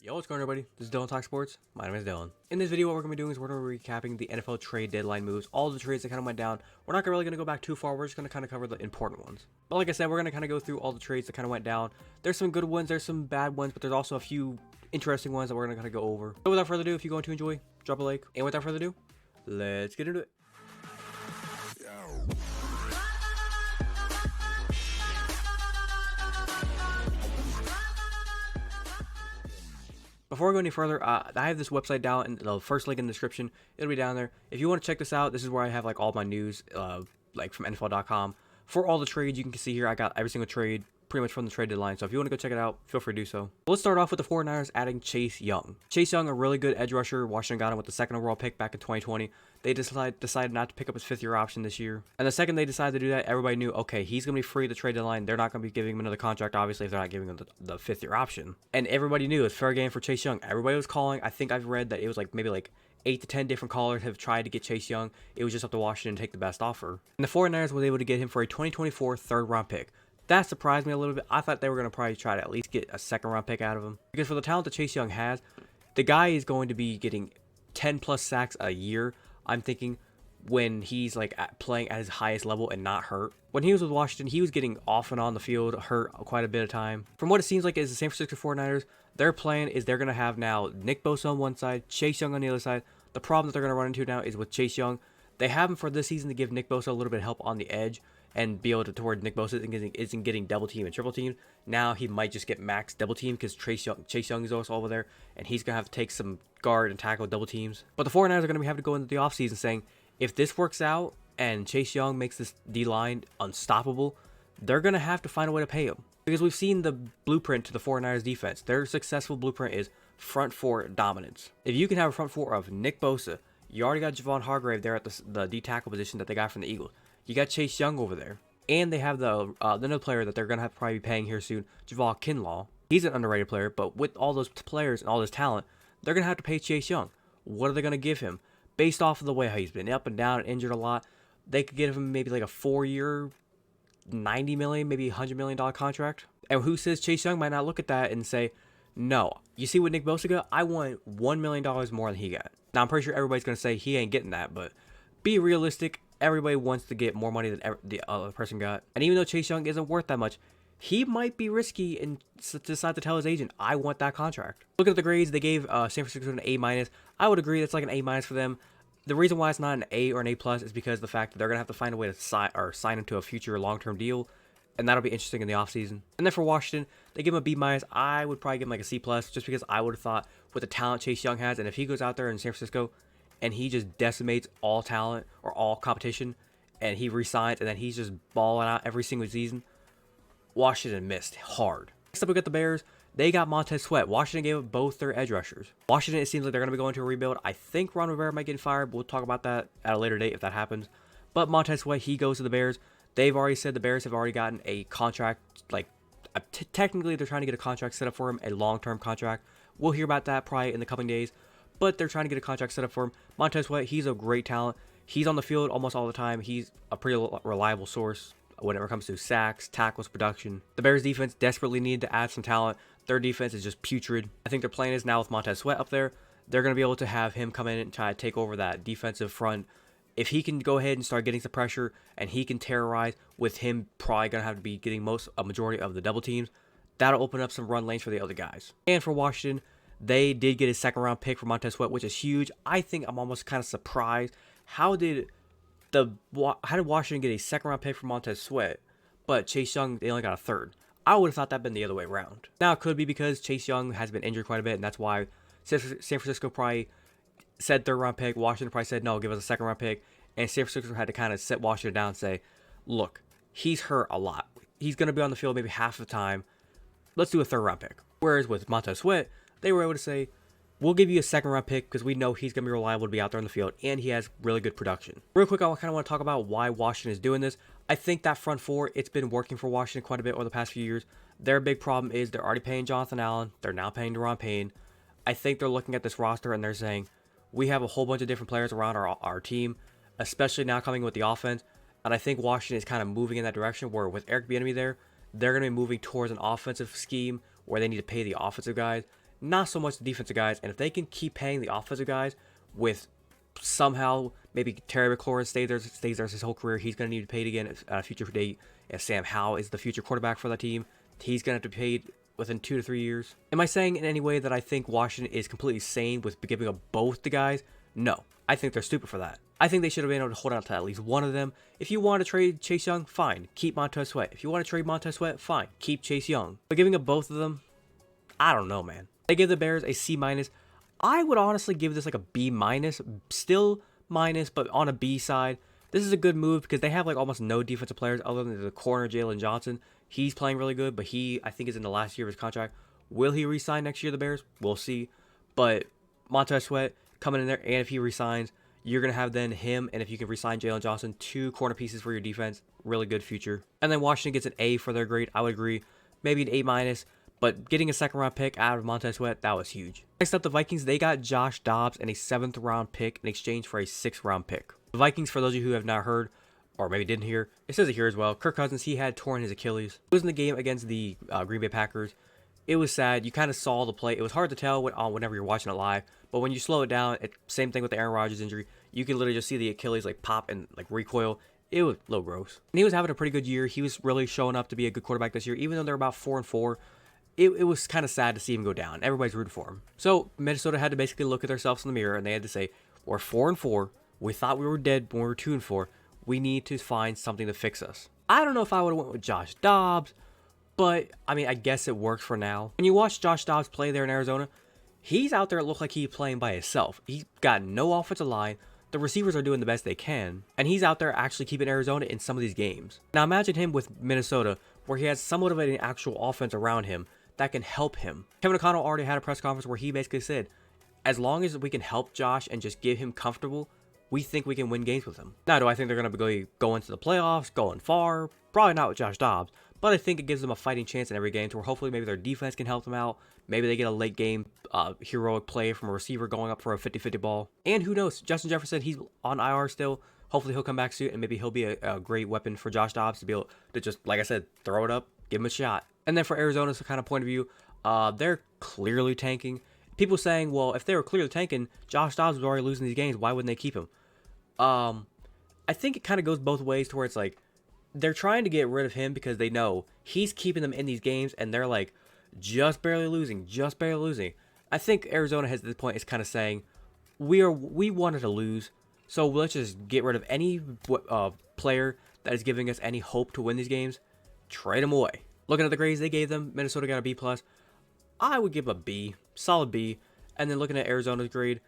Yo, what's going on, everybody? This is Dylan Talk Sports. My name is Dylan. In this video, what we're going to be doing is we're going to be recapping the NFL trade deadline moves, all the trades that kind of went down. We're not really going to go back too far. We're just going to kind of cover the important ones. But like I said, we're going to kind of go through all the trades that kind of went down. There's some good ones, there's some bad ones, but there's also a few interesting ones that we're going to kind of go over. So without further ado, if you're going to enjoy, drop a like. And without further ado, let's get into it. Before we go any further, I have this website down in the first link in the description. It'll be down there. If you want to check this out, this is where I have like all my news, like from NFL.com. For all the trades, you can see here, I got every single trade pretty much from the trade deadline. So if you want to go check it out, feel free to do so. Let's start off with the 49ers adding Chase Young. Chase Young, a really good edge rusher. Washington got him with the second overall pick back in 2020. They decided not to pick up his fifth-year option this year. And the second they decided to do that, everybody knew, okay, he's going to be free at the trade deadline. They're not going to be giving him another contract, obviously, if they're not giving him the fifth-year option. And everybody knew it was fair game for Chase Young. Everybody was calling. I think I've read that it was like maybe like 8 to 10 different callers have tried to get Chase Young. It was just up to Washington to take the best offer. And the 49ers was able to get him for a 2024 third-round pick. That surprised me a little bit. I thought they were going to probably try to at least get a second-round pick out of him. Because for the talent that Chase Young has, the guy is going to be getting 10-plus sacks a year, I'm thinking, when he's like playing at his highest level and not hurt. When he was with Washington, he was getting off and on the field, hurt quite a bit of time. From what it seems like is the San Francisco 49ers, their plan is they're going to have now Nick Bosa on one side, Chase Young on the other side. The problem that they're going to run into now is with Chase Young. They have him for this season to give Nick Bosa a little bit of help on the edge and be able to toward Nick Bosa isn't getting double team and triple team. Now he might just get max double team because Chase Young is also over there, and he's going to have to take some guard and tackle double teams. But the 49ers are going to have to go into the offseason saying, if this works out and Chase Young makes this D-line unstoppable, they're going to have to find a way to pay him. Because we've seen the blueprint to the 49ers defense. Their successful blueprint is front four dominance. If you can have a front four of Nick Bosa, you already got Javon Hargrave there at the D-tackle position that they got from the Eagles. You got Chase Young over there. And they have the another player that they're going to have to probably be paying here soon, Javon Kinlaw. He's an underrated player, but with all those players and all this talent, they're going to have to pay Chase Young. What are they going to give him? Based off of the way how he's been up and down and injured a lot, they could give him maybe like a 4-year, $90 million, maybe $100 million contract. And who says Chase Young might not look at that and say, no, you see what Nick Bosa got? I want $1 million more than he got. Now, I'm pretty sure everybody's going to say he ain't getting that, but be realistic. Everybody wants to get more money than the other person got. And even though Chase Young isn't worth that much, he might be risky and decide to tell his agent, I want that contract. Looking at the grades, they gave San Francisco an A-. I would agree that's like an A- for them. The reason why it's not an A or an A+ is because the fact that they're going to have to find a way to sign him to a future long-term deal. And that'll be interesting in the offseason. And then for Washington, they give him a B-. I would probably give him like a C+, just because I would have thought with the talent Chase Young has, and if he goes out there in San Francisco and he just decimates all talent or all competition, and he resigns, and then he's just balling out every single season, Washington missed hard. Next up, we got the Bears. They got Montez Sweat. Washington gave up both their edge rushers. Washington, it seems like they're going to be going to a rebuild. I think Ron Rivera might get fired. We'll talk about that at a later date if that happens. But Montez Sweat, he goes to the Bears. They've already said the Bears have already gotten a contract. Like, technically, they're trying to get a contract set up for him, a long-term contract. We'll hear about that probably in the coming days. But they're trying to get a contract set up for him. Montez Sweat, he's a great talent. He's on the field almost all the time. He's a pretty reliable source whenever it comes to sacks, tackles, production. The Bears defense desperately needed to add some talent. Their defense is just putrid. I think their plan is now with Montez Sweat up there, they're going to be able to have him come in and try to take over that defensive front. If he can go ahead and start getting some pressure and he can terrorize, with him probably going to have to be getting a majority of the double teams, that'll open up some run lanes for the other guys. And for Washington, they did get a second-round pick for Montez Sweat, which is huge. I think I'm almost kind of surprised. How did Washington get a second-round pick for Montez Sweat, but Chase Young, they only got a third? I would have thought that'd been the other way around. Now, it could be because Chase Young has been injured quite a bit, and that's why San Francisco probably said third-round pick. Washington probably said, no, give us a second-round pick. And San Francisco had to kind of sit Washington down and say, look, he's hurt a lot. He's going to be on the field maybe half the time. Let's do a third-round pick. Whereas with Montez Sweat, they were able to say, we'll give you a second-round pick because we know he's going to be reliable to be out there on the field, and he has really good production. Real quick, I kind of want to talk about why Washington is doing this. I think that front four, it's been working for Washington quite a bit over the past few years. Their big problem is they're already paying Jonathan Allen. They're now paying Deron Payne. I think they're looking at this roster and they're saying, we have a whole bunch of different players around our team, especially now coming with the offense. And I think Washington is kind of moving in that direction where with Eric Bieniemy there, they're going to be moving towards an offensive scheme where they need to pay the offensive guys not so much the defensive guys. And if they can keep paying the offensive guys with somehow maybe Terry McLaurin stays there his whole career, he's going to need to be paid again at a future date. If Sam Howell is the future quarterback for that team, he's going to have to be paid within 2 to 3 years. Am I saying in any way that I think Washington is completely sane with giving up both the guys? No. I think they're stupid for that. I think they should have been able to hold out to at least one of them. If you want to trade Chase Young, fine. Keep Montez Sweat. If you want to trade Montez Sweat, fine. Keep Chase Young. But giving up both of them, I don't know, man. They give the Bears a C-. I would honestly give this like a B-. Still minus, but on a B side. This is a good move because they have like almost no defensive players other than the corner Jalen Johnson. He's playing really good, but I think is in the last year of his contract. Will he re-sign next year, the Bears? We'll see. But Montez Sweat coming in there, and if he re-signs, you're going to have then him, and if you can re-sign Jalen Johnson, 2 corner pieces for your defense. Really good future. And then Washington gets an A for their grade. I would agree. Maybe an A-, but getting a second-round pick out of Montez Sweat, that was huge. Next up, the Vikings, they got Josh Dobbs and a 7th-round pick in exchange for a 6th-round pick. The Vikings, for those of you who have not heard, or maybe didn't hear, it says it here as well. Kirk Cousins, he had torn his Achilles. It was in the game against the Green Bay Packers. It was sad. You kind of saw the play. It was hard to tell whenever you're watching it live, but when you slow it down, same thing with the Aaron Rodgers injury. You can literally just see the Achilles like pop and like recoil. It was a little gross. And he was having a pretty good year. He was really showing up to be a good quarterback this year, even though they're about 4-4. It was kind of sad to see him go down. Everybody's rooting for him. So Minnesota had to basically look at themselves in the mirror, and they had to say, we're 4-4. We thought we were dead when we were 2-4. We need to find something to fix us. I don't know if I would have went with Josh Dobbs, but I mean, I guess it works for now. When you watch Josh Dobbs play there in Arizona, he's out there. It looked like he's playing by himself. He's got no offensive line. The receivers are doing the best they can, and he's out there actually keeping Arizona in some of these games. Now imagine him with Minnesota, where he has somewhat of an actual offense around him that can help him. Kevin O'Connell already had a press conference where he basically said, as long as we can help Josh and just get him comfortable, we think we can win games with him. Now, do I think they're going to be going to the playoffs, going far? Probably not with Josh Dobbs, but I think it gives them a fighting chance in every game to where hopefully maybe their defense can help them out. Maybe they get a late game heroic play from a receiver going up for a 50-50 ball. And who knows, Justin Jefferson, he's on IR still. Hopefully he'll come back soon, and maybe he'll be a great weapon for Josh Dobbs to be able to just, like I said, throw it up, give him a shot. And then for Arizona's kind of point of view, they're clearly tanking. People saying, well, if they were clearly tanking, Josh Dobbs was already losing these games. Why wouldn't they keep him? I think it kind of goes both ways to where it's like they're trying to get rid of him because they know he's keeping them in these games, and they're like just barely losing. I think Arizona has at this point is kind of saying we wanted to lose, so let's just get rid of any player that is giving us any hope to win these games. Trade them away. Looking at the grades they gave them, Minnesota got a B+. I would give a B, solid B. And then looking at Arizona's grade,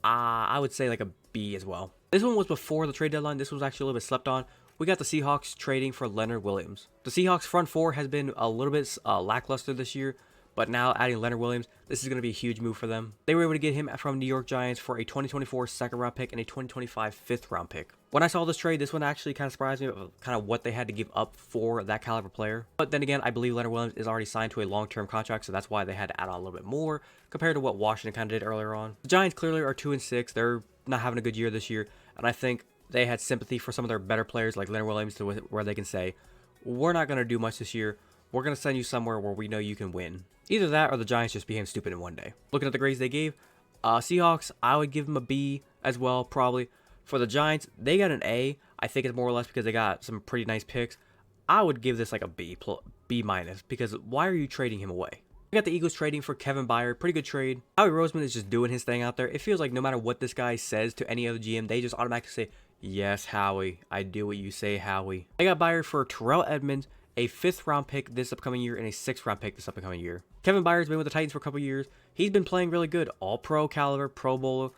I would say like a B as well. This one was before the trade deadline. This was actually a little bit slept on. We got the Seahawks trading for Leonard Williams. The Seahawks front four has been a little bit lackluster this year, but now adding Leonard Williams, this is going to be a huge move for them. They were able to get him from New York Giants for a 2024 second-round pick and a 2025 fifth-round pick. When I saw this trade, this one actually kind of surprised me of kind of what they had to give up for that caliber player. But then again, I believe Leonard Williams is already signed to a long-term contract, so that's why they had to add on a little bit more compared to what Washington kind of did earlier on. The Giants clearly are 2-6. They're not having a good year this year, and I think they had sympathy for some of their better players like Leonard Williams to where they can say, we're not going to do much this year. We're going to send you somewhere where we know you can win. Either that or the Giants just became stupid in one day. Looking at the grades they gave, Seahawks, I would give them a B as well, probably. For the Giants, they got an A. I think it's more or less because they got some pretty nice picks. I would give this like a B minus, because why are you trading him away? We got the Eagles trading for Kevin Byard. Pretty good trade. Howie Roseman is just doing his thing out there. It feels like no matter what this guy says to any other GM, they just automatically say, yes, Howie. I do what you say, Howie. They got Byard for Terrell Edmonds, a 5th-round pick this upcoming year, and a 6th-round pick this upcoming year. Kevin Byard's been with the Titans for a couple years. He's been playing really good. All-pro caliber, Pro Bowler.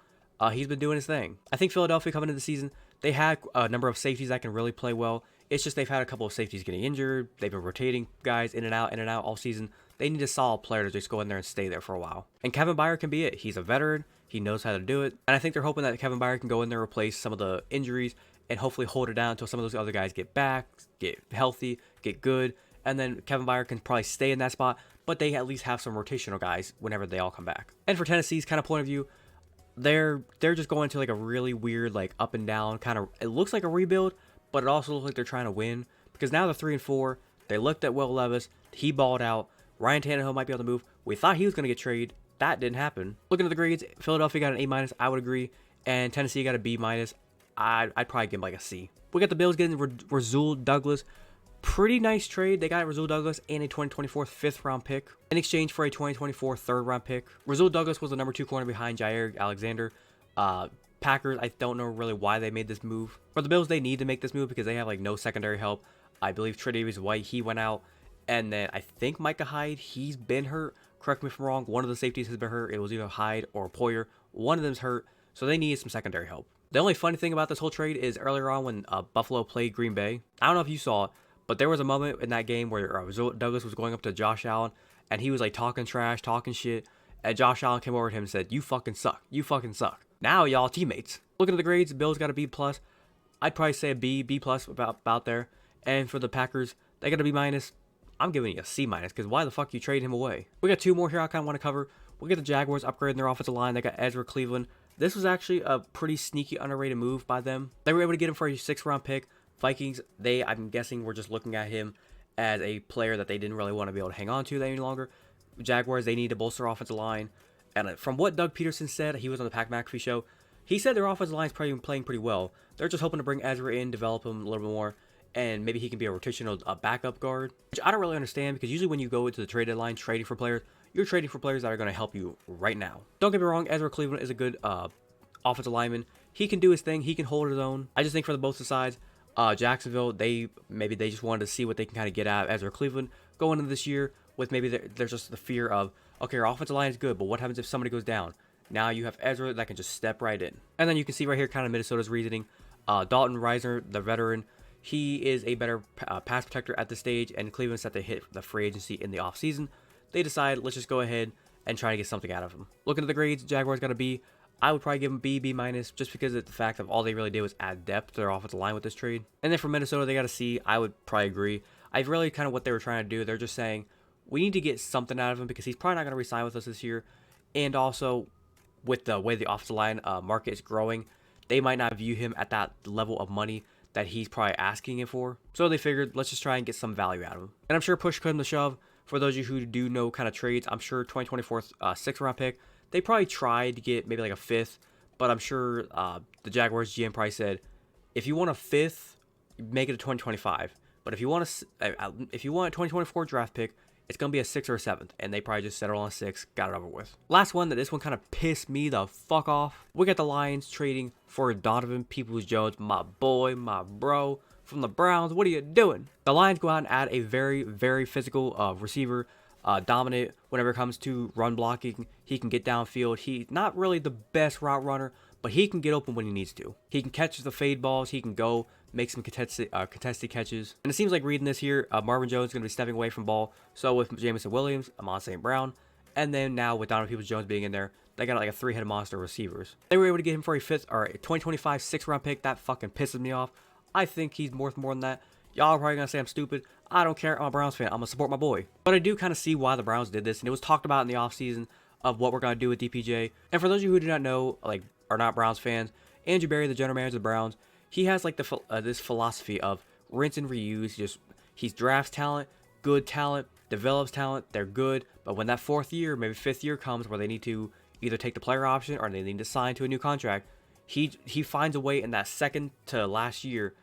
He's been doing his thing. I think Philadelphia coming into the season, they had a number of safeties that can really play well. It's just they've had a couple of safeties getting injured. They've been rotating guys in and out all season. They need a solid player to just go in there and stay there for a while. And Kevin Byard can be it. He's a veteran. He knows how to do it. And I think they're hoping that Kevin Byard can go in there, replace some of the injuries, and hopefully hold it down until some of those other guys get back, get healthy, get good. And then Kevin Byard can probably stay in that spot, but they at least have some rotational guys whenever they all come back. And for Tennessee's kind of point of view, they're just going to like a really weird, like up and down kind of, it looks like a rebuild, but it also looks like they're trying to win, because now they're 3-4. They looked at Will Levis. He balled out. Ryan Tannehill might be on the move. We thought he was going to get traded. That didn't happen. Looking at the grades, Philadelphia got an A-, I would agree. And Tennessee got a B-. I'd probably give him like a C. We got the Bills getting Rasul Douglas. Pretty nice trade. They got Rasul Douglas and a 2024 5th-round pick in exchange for a 2024 3rd-round pick. Rasul Douglas was the number 2 corner behind Jair Alexander. Packers, I don't know really why they made this move. For the Bills, they need to make this move because they have like no secondary help. I believe Tre'Davious White, he went out. And then I think Micah Hyde, he's been hurt. Correct me if I'm wrong. One of the safeties has been hurt. It was either Hyde or Poyer. One of them's hurt. So they need some secondary help. The only funny thing about this whole trade is earlier on when Buffalo played Green Bay. I don't know if you saw it, but there was a moment in that game where Douglas was going up to Josh Allen, and he was like talking trash, talking shit. And Josh Allen came over to him and said, "You fucking suck. You fucking suck." Now y'all teammates. Looking at the grades, Bills got a B+. I'd probably say a B+, about there. And for the Packers, they got a B-. I'm giving you a C- because why the fuck you trade him away? We got 2 more here I kind of want to cover. We'll get the Jaguars upgrading their offensive line. They got Ezra Cleveland. This was actually a pretty sneaky, underrated move by them. They were able to get him for a 6th-round pick. Vikings, I'm guessing, were just looking at him as a player that they didn't really want to be able to hang on to any longer. Jaguars, they need to bolster their offensive line. And from what Doug Peterson said, he was on the Pat McAfee show, he said their offensive line is probably playing pretty well. They're just hoping to bring Ezra in, develop him a little bit more, and maybe he can be a rotational backup guard, which I don't really understand because usually when you go into the trade deadline trading for players, you're trading for players that are going to help you right now. Don't get me wrong, Ezra Cleveland is a good offensive lineman. He can do his thing. He can hold his own. I just think for both sides, Jacksonville, they just wanted to see what they can kind of get out of Ezra Cleveland going into this year with maybe there's just the fear of, okay, our offensive line is good, but what happens if somebody goes down? Now you have Ezra that can just step right in. And then you can see right here kind of Minnesota's reasoning. Dalton Risner, the veteran, he is a better pass protector at this stage, and Cleveland set to hit the free agency in the offseason. They decide, let's just go ahead and try to get something out of him. Looking at the grades, Jaguars got a B. I would probably give them B, B-, just because of the fact of all they really did was add depth to their offensive line with this trade. And then for Minnesota, they got a C. I would probably agree. I really kind of what they were trying to do. They're just saying, we need to get something out of him because he's probably not going to re-sign with us this year. And also, with the way the offensive line market is growing, they might not view him at that level of money that he's probably asking it for. So they figured, let's just try and get some value out of him. And I'm sure push comes to shove. For those of you who do know kind of trades, I'm sure 2024 6th-round pick, they probably tried to get maybe like a 5th, but I'm sure the Jaguars GM probably said, if you want a 5th, make it a 2025. But if you want a 2024 draft pick, it's going to be a 6th or a 7th. And they probably just settled on a 6th, got it over with. Last one, this one kind of pissed me the fuck off. We got the Lions trading for Donovan Peoples-Jones, my boy, my bro, from the Browns. What are you doing? The Lions go out and add a very, very physical receiver, dominant whenever it comes to run blocking. He can get downfield. He's not really the best route runner, but he can get open when he needs to. He can catch the fade balls. He can go make some contested catches. And it seems like reading this here, Marvin Jones is going to be stepping away from ball. So with Jameson Williams, Amon St. Brown, and then now with Donovan Peoples-Jones being in there, they got like a 3-headed monster of receivers. They were able to get him for a 2025 6th-round pick. That fucking pisses me off. I think he's worth more than that. Y'all are probably going to say I'm stupid. I don't care. I'm a Browns fan. I'm going to support my boy. But I do kind of see why the Browns did this. And it was talked about in the offseason of what we're going to do with DPJ. And for those of you who do not know, like, are not Browns fans, Andrew Berry, the general manager of the Browns, he has like this philosophy of rinse and reuse. He drafts talent, good talent, develops talent. They're good. But when that 4th year, maybe 5th year comes where they need to either take the player option or they need to sign to a new contract, he finds a way in that second to last year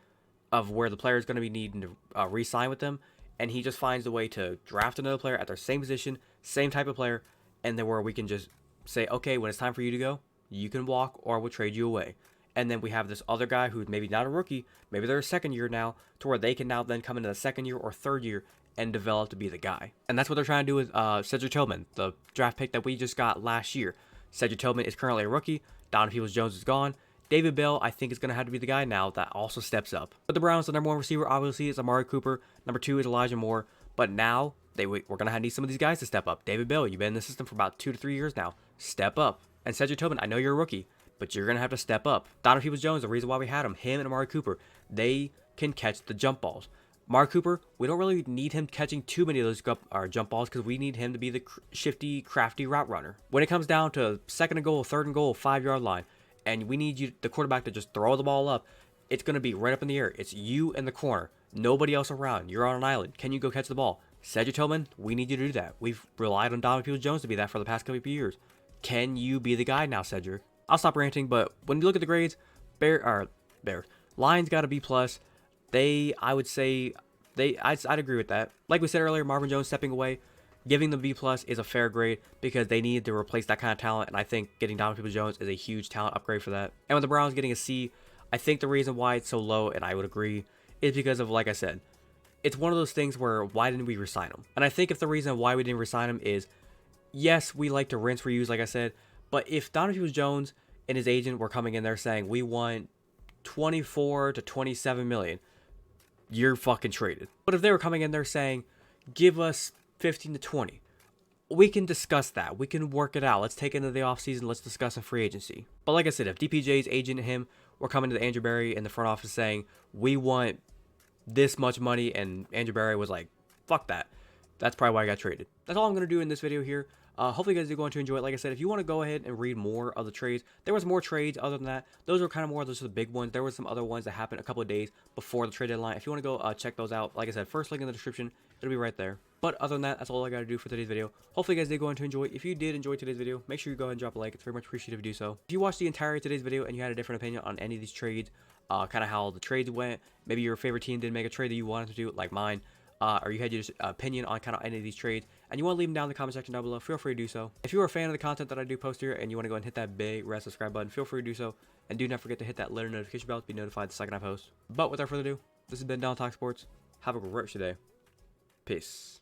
of where the player is going to be needing to re-sign with them, and he just finds a way to draft another player at their same position, same type of player, and then where we can just say, okay, when it's time for you to go, you can walk or we'll trade you away. And then we have this other guy who's maybe not a rookie, maybe they're a 2nd year now, to where they can now then come into the 2nd year or 3rd year and develop to be the guy. And that's what they're trying to do with Cedric Tillman, the draft pick that we just got last year. Cedric Tillman is currently a rookie. Donovan Peoples-Jones is gone. David Bell, I think, is going to have to be the guy now that also steps up. But the Browns, the number 1 receiver, obviously, is Amari Cooper. Number 2 is Elijah Moore. But now, we're going to need some of these guys to step up. David Bell, you've been in the system for about 2 to 3 years now. Step up. And Cedric Tillman, I know you're a rookie, but you're going to have to step up. Donovan Peoples-Jones, the reason why we had him and Amari Cooper, they can catch the jump balls. Amari Cooper, we don't really need him catching too many of those jump balls because we need him to be the shifty, crafty route runner. When it comes down to 2nd and goal, 3rd and goal, 5-yard line, and we need you, the quarterback, to just throw the ball up, it's going to be right up in the air. It's you and the corner. Nobody else around. You're on an island. Can you go catch the ball? Cedric Tillman, we need you to do that. We've relied on Donovan Peoples-Jones to be that for the past couple of years. Can you be the guy now, Cedric? I'll stop ranting, but when you look at the grades, Bears, Lions got a B+. I would say, I'd agree with that. Like we said earlier, Marvin Jones stepping away, giving them B+ is a fair grade because they needed to replace that kind of talent, and I think getting Donovan Peoples-Jones is a huge talent upgrade for that. And with the Browns getting a C, I think the reason why it's so low, and I would agree, is because of, like I said, it's one of those things where why didn't we resign him? And I think if the reason why we didn't resign him is, yes, we like to rinse reuse, like I said, but if Donovan Peoples-Jones and his agent were coming in there saying we want 24 to 27 million, you're fucking traded. But if they were coming in there saying, give us 15 to 20, we can discuss that. We can work it out. Let's take it into the offseason. Let's discuss in free agency. But like I said, if DPJ's agent and him were coming to the Andrew Berry in the front office saying, we want this much money, and Andrew Berry was like, fuck that, that's probably why I got traded. That's all I'm going to do in this video here. Hopefully you guys are going to enjoy it. Like I said, if you want to go ahead and read more of the trades, there was more trades other than that. Those were kind of more of the big ones. There were some other ones that happened a couple of days before the trade deadline. If you want to go check those out, like I said, first link in the description, it'll be right there. But other than that, that's all I got to do for today's video. Hopefully you guys did go on to enjoy. If you did enjoy today's video, make sure you go ahead and drop a like. It's very much appreciated if you do so. If you watched the entirety of today's video and you had a different opinion on any of these trades, kind of how the trades went, maybe your favorite team didn't make a trade that you wanted to do, like mine, or you had your opinion on kind of any of these trades, and you want to leave them down in the comment section down below, feel free to do so. If you are a fan of the content that I do post here and you want to go and hit that big red subscribe button, feel free to do so. And do not forget to hit that little notification bell to be notified the second I post. But without further ado, this has been Don Talk Sports. Have a great rest of your day. Peace.